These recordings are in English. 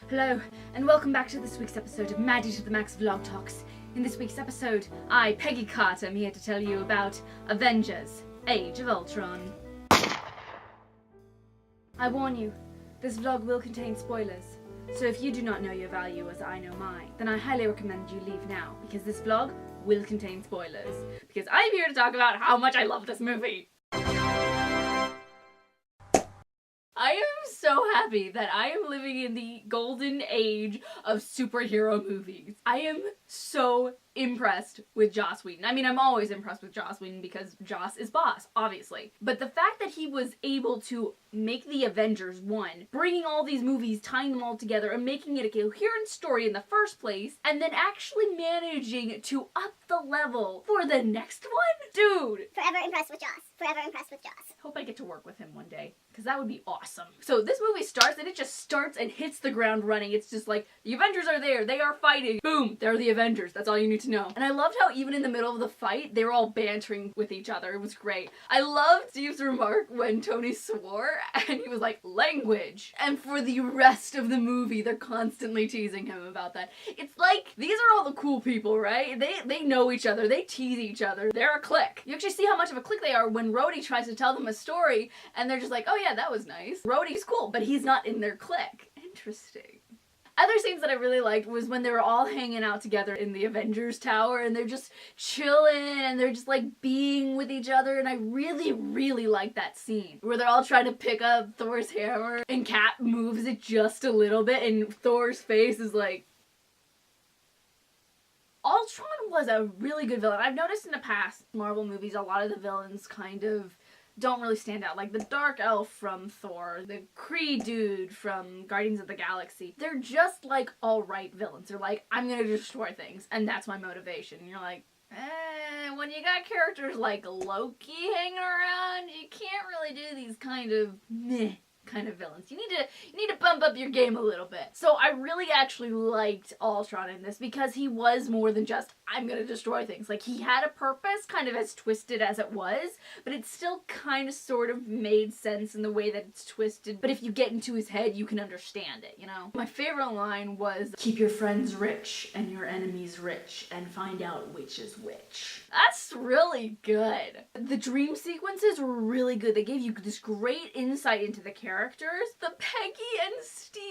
Hello, and welcome back to this week's episode of Madi2theMax Vlog Talks. In this week's episode, I, Peggy Carter, am here to tell you about Avengers, Age of Ultron. I warn you, this vlog will contain spoilers, so if you do not know your value as I know mine, then I highly recommend you leave now, because this vlog will contain spoilers, because I'm here to talk about how much I love this movie. I am so happy that I am living in the golden age of superhero movies. I am so impressed with Joss Whedon. I mean, I'm always impressed with Joss Whedon because Joss is boss, obviously. But the fact that he was able to make the Avengers one, bringing all these movies, tying them all together, and making it a coherent story in the first place, and then actually managing to up the level for the next one? Dude! Forever impressed with Joss. Forever impressed with Joss. Hope I get to work with him one day, because that would be awesome. So this movie starts, and it just starts and hits the ground running. It's just like, the Avengers are there, they are fighting. Boom, they're the Avengers. That's all you need to know. And I loved how even in the middle of the fight, they were all bantering with each other. It was great. I loved Steve's remark when Tony swore, and he was like, language. And for the rest of the movie, they're constantly teasing him about that. It's like, these are all the cool people, right? They know each other, they tease each other. They're a clique. You actually see how much of a clique they are when Rhodey tries to tell them a story, and they're just like, oh yeah, that was nice. Rhodey's cool, but he's not in their clique. Interesting. Other scenes that I really liked was when they were all hanging out together in the Avengers Tower and they're just chilling and they're just like being with each other, and I really, really liked that scene where they're all trying to pick up Thor's hammer and Cap moves it just a little bit and Thor's face is like... Ultron was a really good villain. I've noticed in the past Marvel movies a lot of the villains kind of don't really stand out. Like the Dark Elf from Thor, the Kree dude from Guardians of the Galaxy. They're just like alright villains. They're like, I'm gonna destroy things, and that's my motivation. And you're like, when you got characters like Loki hanging around, you can't really do these kind of meh kind of villains. You need to bump up your game a little bit. So I really actually liked Ultron in this because he was more than just, I'm gonna destroy things. Like, he had a purpose, kind of as twisted as it was, but it still kind of sort of made sense in the way that it's twisted. But if you get into his head, you can understand it, you know? My favorite line was, keep your friends rich and your enemies rich and find out which is which. That's really good. The dream sequences were really good. They gave you this great insight into the characters. The Peggy and Steve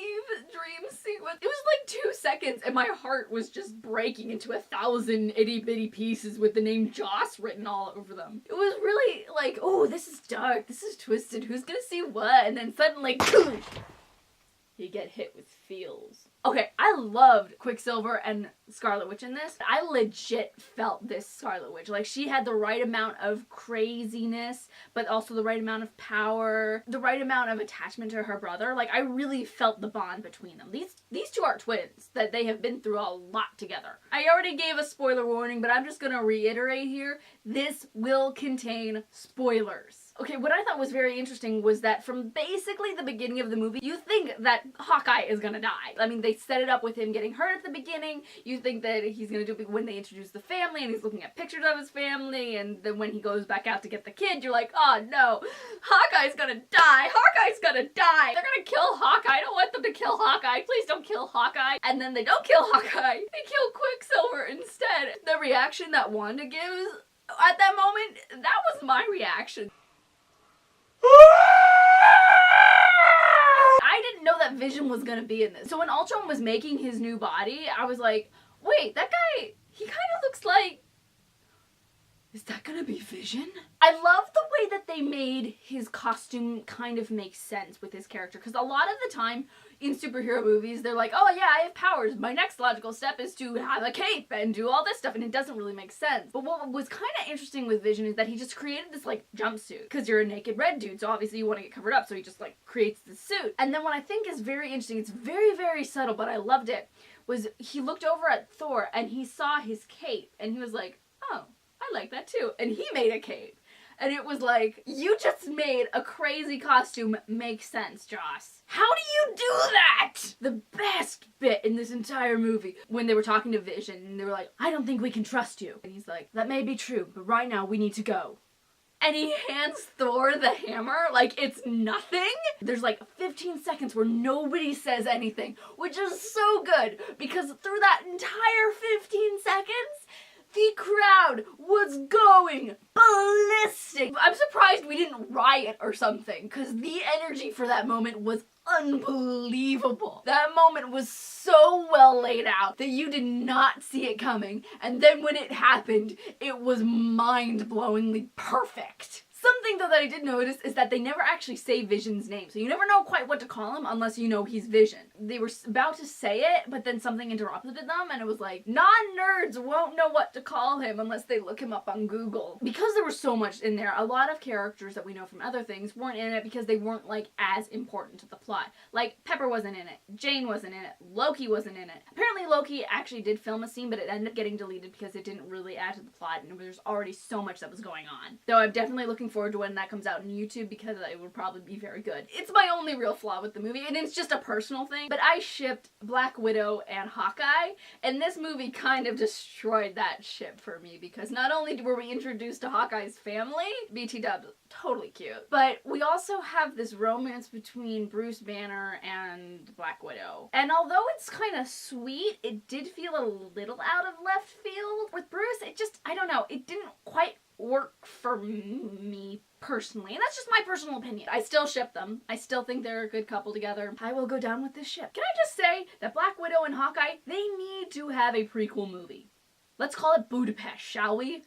dream sequence, it was like 2 seconds and my heart was just breaking into 1,000 itty bitty pieces with the name Joss written all over them. It was really like, oh, this is dark, this is twisted, who's gonna see what? And then suddenly, you get hit with feels. Okay, I loved Quicksilver and Scarlet Witch in this. I legit felt this Scarlet Witch. Like, she had the right amount of craziness, but also the right amount of power, the right amount of attachment to her brother. Like, I really felt the bond between them. These two are twins, that they have been through a lot together. I already gave a spoiler warning, but I'm just gonna reiterate here, this will contain spoilers. Okay, what I thought was very interesting was that from basically the beginning of the movie, you think that Hawkeye is gonna die. I mean, they set it up with him getting hurt at the beginning. You think that he's gonna do it when they introduce the family and he's looking at pictures of his family, and then when he goes back out to get the kid, you're like, oh no, Hawkeye's gonna die! Hawkeye's gonna die! They're gonna kill Hawkeye! I don't want them to kill Hawkeye! Please don't kill Hawkeye! And then they don't kill Hawkeye! They kill Quicksilver instead! The reaction that Wanda gives at that moment, that was my reaction. I didn't know that Vision was gonna be in this. So when Ultron was making his new body, I was like, wait, that guy, he kind of looks like... Is that gonna be Vision? I love the way that they made his costume kind of make sense with his character, because a lot of the time in superhero movies, they're like, oh yeah, I have powers. My next logical step is to have a cape and do all this stuff, and it doesn't really make sense. But what was kind of interesting with Vision is that he just created this, like, jumpsuit, because you're a naked red dude, so obviously you want to get covered up, so he just, like, creates this suit. And then what I think is very interesting, it's very, very subtle, but I loved it, was he looked over at Thor, and he saw his cape, and he was like, oh, I like that too. And he made a cape. And it was like, you just made a crazy costume make sense, Joss. How do you do that? The best bit in this entire movie, when they were talking to Vision, and they were like, I don't think we can trust you. And he's like, that may be true, but right now we need to go. and he hands Thor the hammer like it's nothing. There's like 15 seconds where nobody says anything, which is so good because through that entire 15 seconds, the crowd was going ballistic. I'm surprised we didn't riot or something because the energy for that moment was unbelievable. That moment was so well laid out that you did not see it coming, and then when it happened, it was mind-blowingly perfect. Something though that I did notice is that they never actually say Vision's name, so you never know quite what to call him unless you know he's Vision. They were about to say it, but then something interrupted them, and it was like, non-nerds won't know what to call him unless they look him up on Google. Because there was so much in there, a lot of characters that we know from other things weren't in it because they weren't like as important to the plot. Like, Pepper wasn't in it, Jane wasn't in it, Loki wasn't in it. Apparently Loki actually did film a scene, but it ended up getting deleted because it didn't really add to the plot, and there's already so much that was going on. So I'm definitely looking forward to when that comes out on YouTube because it would probably be very good. It's my only real flaw with the movie, and it's just a personal thing, but I shipped Black Widow and Hawkeye, and this movie kind of destroyed that ship for me because not only were we introduced to Hawkeye's family, BT-dubs, totally cute, but we also have this romance between Bruce Banner and Black Widow. And although it's kind of sweet, it did feel a little out of left field. With Bruce, it just, I don't know, it didn't quite work for me personally, and that's just my personal opinion. I still ship them. I still think they're a good couple together. I will go down with this ship. Can I just say that Black Widow and Hawkeye, they need to have a prequel movie. Let's call it Budapest, shall we?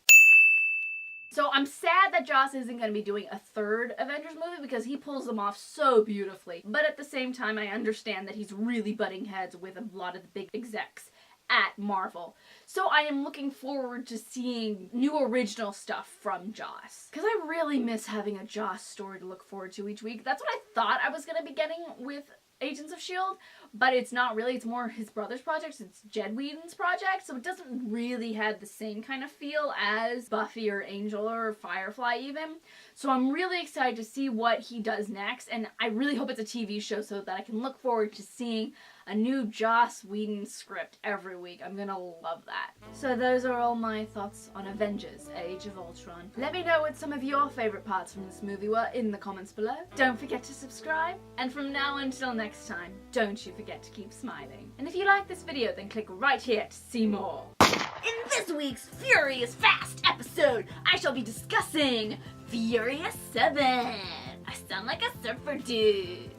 So I'm sad that Joss isn't going to be doing a third Avengers movie because he pulls them off so beautifully. But at the same time, I understand that he's really butting heads with a lot of the big execs at Marvel. So I am looking forward to seeing new original stuff from Joss. Because I really miss having a Joss story to look forward to each week. That's what I thought I was going to be getting with Agents of S.H.I.E.L.D., but it's not really. It's more his brother's project. It's Jed Whedon's project, so it doesn't really have the same kind of feel as Buffy or Angel or Firefly even. So I'm really excited to see what he does next, and I really hope it's a TV show so that I can look forward to seeing a new Joss Whedon script every week. I'm gonna love that. So those are all my thoughts on Avengers: Age of Ultron. Let me know what some of your favorite parts from this movie were in the comments below. Don't forget to subscribe, and from now until next time, don't you forget to keep smiling. And if you like this video, then click right here to see more. In this week's Furious Fast episode, I shall be discussing Furious 7. I sound like a surfer dude.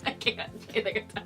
I can't say the guitar.